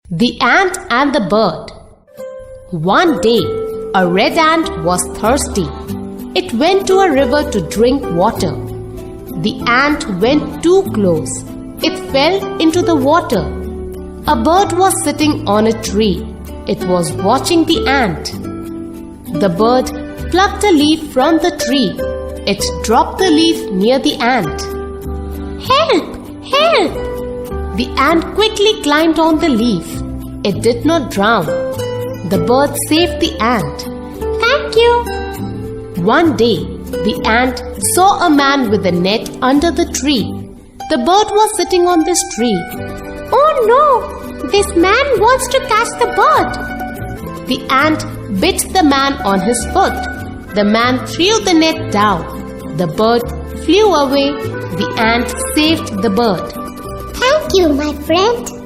The Ant and the Bird. One day, a red ant was thirsty. It went to a river to drink water. The ant went too close. It fell into the water. A bird was sitting on a tree. It was watching the ant. The bird plucked a leaf from the tree. It dropped the leaf near the ant. "Help! Help!" The ant quickly climbed on the leaf. It did not drown. The bird saved the ant. "Thank you." One day, the ant saw a man with a net under the tree. The bird was sitting on this tree. "Oh no! This man wants to catch the bird." The ant bit the man on his foot. The man threw the net down. The bird flew away. The ant saved the bird. Thank you, my friend.